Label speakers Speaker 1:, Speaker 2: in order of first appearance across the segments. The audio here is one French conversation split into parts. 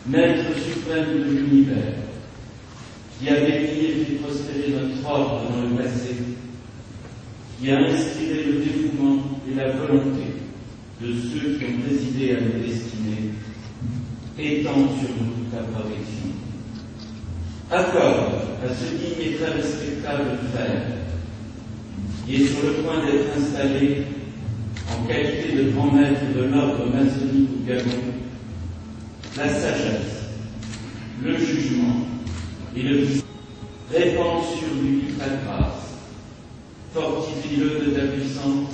Speaker 1: Maître suprême de l'univers, qui a béni et fait prospérer notre ordre dans le passé, qui a inspiré le dévouement et la volonté de ceux qui ont présidé à nos destinées, étend sur nous ta protection. Accorde à ce digne et très respectable frère, qui est sur le point d'être installé en qualité de grand maître de l'ordre maçonnique au Gabon, la sagesse, le jugement et le répand sur lui ta grâce, fortifie-le de ta puissance,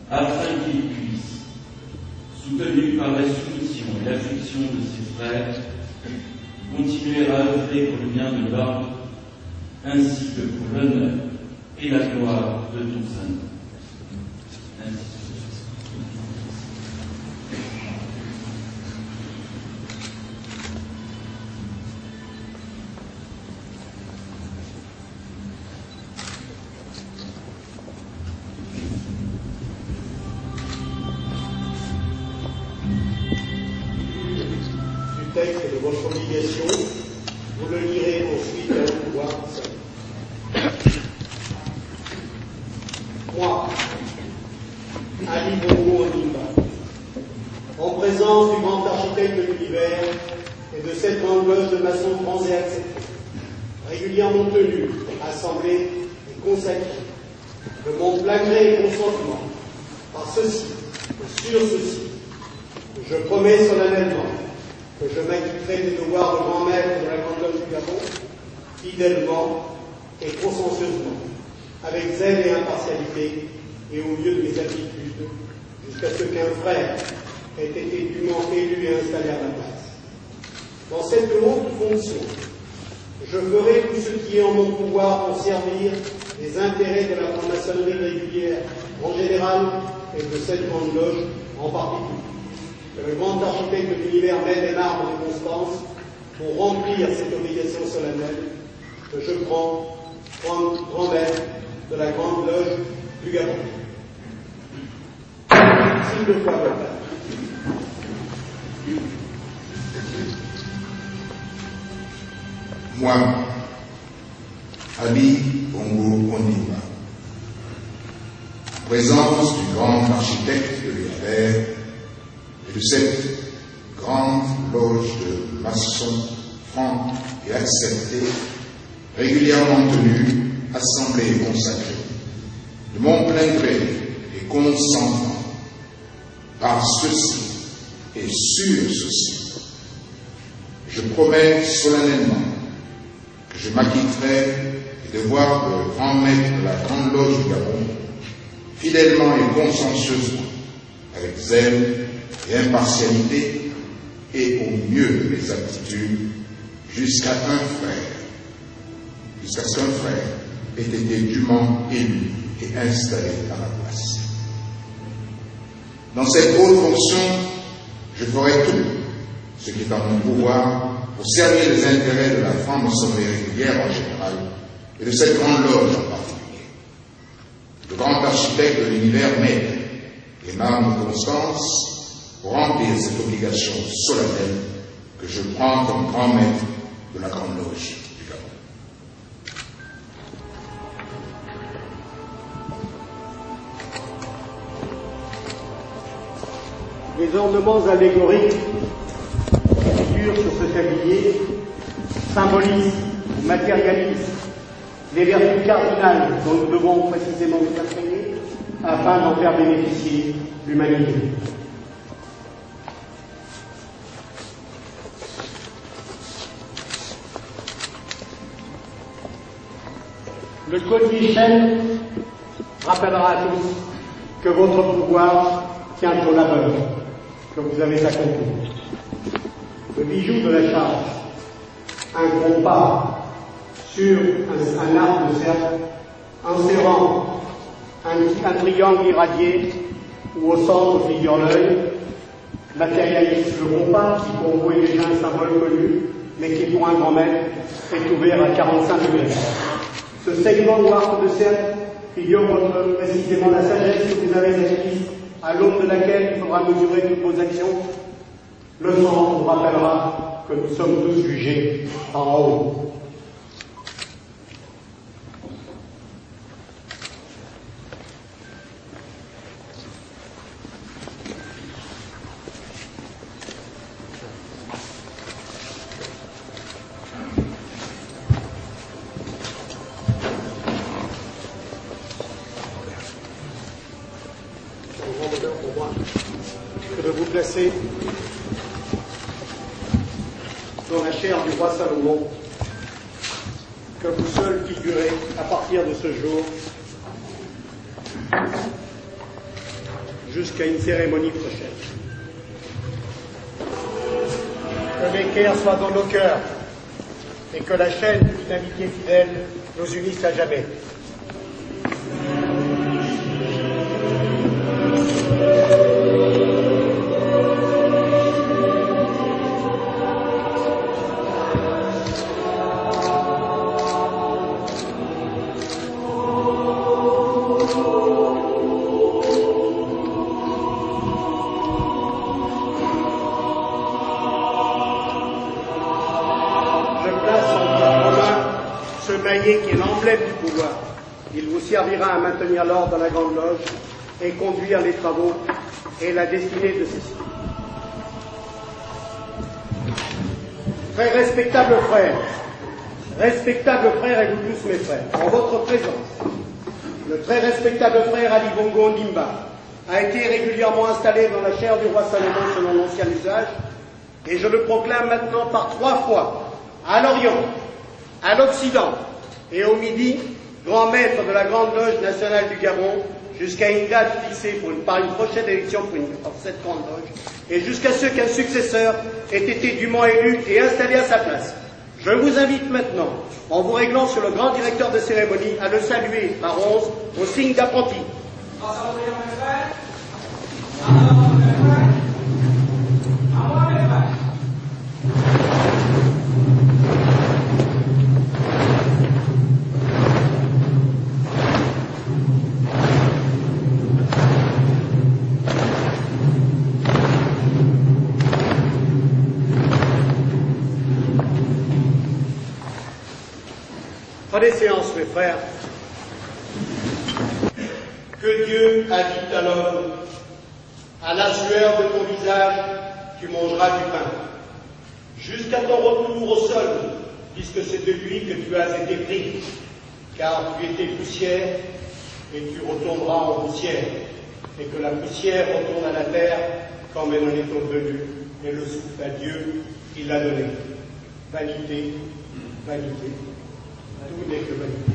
Speaker 1: afin qu'il puisse, soutenu par la soumission et l'affection de ses frères, continuer à œuvrer pour le bien de l'ordre, ainsi que pour l'honneur et la gloire de ton Saint-Nom.
Speaker 2: Texte de votre obligation, vous le lirez ensuite à un pouvoir seul. Moi, Ali Bongo Onimba, en présence du grand architecte de l'univers et de cette grande loge de maçons francs et acceptés, régulièrement tenue, assemblée et consacrée, de mon plein gré et consentement, par ceci et sur ceci, je promets solennellement que je m'acquitterai des devoirs de grand maître de la Grande Loge du Gabon, fidèlement et consciencieusement, avec zèle et impartialité, et au mieux de mes habitudes, jusqu'à ce qu'un frère ait été dûment élu et installé à ma place. Dans cette haute fonction, je ferai tout ce qui est en mon pouvoir pour servir les intérêts de la franc-maçonnerie régulière en général et de cette Grande Loge en particulier. Que le grand architecte de l'univers m'aide et m'arme de constance pour remplir cette obligation solennelle que je prends grand maître de la Grande Loge du Gabon. S'il le faut le faire.
Speaker 3: Moi, Ali Bongo Onimba, en présence du grand architecte de l'univers et de cette grande loge de maçons francs et acceptés, régulièrement tenue, assemblée et consacrée, de mon plein gré et consentement, par ceci et sur ceci, je promets solennellement que je m'acquitterai des devoirs de grand maître de la Grande Loge du Gabon, fidèlement et consciencieusement, avec zèle et impartialité, et au mieux de mes aptitudes, jusqu'à ce qu'un frère ait été dûment élu et installé à ma place. Dans cette haute fonction, je ferai tout ce qui est en mon pouvoir pour servir les intérêts de la franc-maçonnerie régulière en général et de cette grande loge en particulier. Le grand architecte de l'univers m'aide et m'arme de constance pour remplir cette obligation solennelle que je prends comme grand maître de la Grande Loge du Gabon.
Speaker 2: Les ornements allégoriques qui figurent sur ce tablier symbolisent ou matérialisent les vertus cardinales dont nous devons précisément nous imprégner afin d'en faire bénéficier l'humanité. Le code Michel rappellera à tous que votre pouvoir tient au labeur que vous avez accompli. Le bijou de la charge, un compas sur un arc de cercle, insérant un triangle irradié où au centre figure l'œil, matérialise le compas qui pour vous est déjà un symbole connu, mais qui pour un grand maître est ouvert à 45 degrés. Ce segment ou arc de cercle figure précisément la sagesse que vous avez acquise, à l'aune de laquelle il faudra mesurer toutes vos actions. Le centre vous rappellera que nous sommes tous jugés en haut. De vous placer dans la chair du roi Salomon, que vous seul figurez à partir de ce jour jusqu'à une cérémonie prochaine. Que l'équerre soit dans nos cœurs et que la chaîne d'une amitié fidèle nous unisse à jamais. Qui est l'emblème du pouvoir. Il vous servira à maintenir l'ordre dans la Grande Loge et conduire les travaux et la destinée de ceci. Très respectables frères et vous tous mes frères, en votre présence, le très respectable frère Ali Bongo Ondimba a été régulièrement installé dans la chaire du roi Salomon selon l'ancien usage, et je le proclame maintenant par 3 fois, à l'Orient, à l'Occident, et au midi, grand maître de la Grande Loge nationale du Gabon, jusqu'à une date fixée par une prochaine élection pour cette Grande Loge, et jusqu'à ce qu'un successeur ait été dûment élu et installé à sa place. Je vous invite maintenant, en vous réglant sur le grand directeur de cérémonie, à le saluer par 11 au signe d'apprenti. Prenez séance, mes frères. Que Dieu a dit à l'homme, à la sueur de ton visage, tu mangeras du pain. Jusqu'à ton retour au sol, puisque c'est de lui que tu as été pris, car tu étais poussière, et tu retourneras en poussière, et que la poussière retourne à la terre comme elle en est obtenue, et le souffle à Dieu, il l'a donné. Vanité, vanité. Tout n'est que vanité.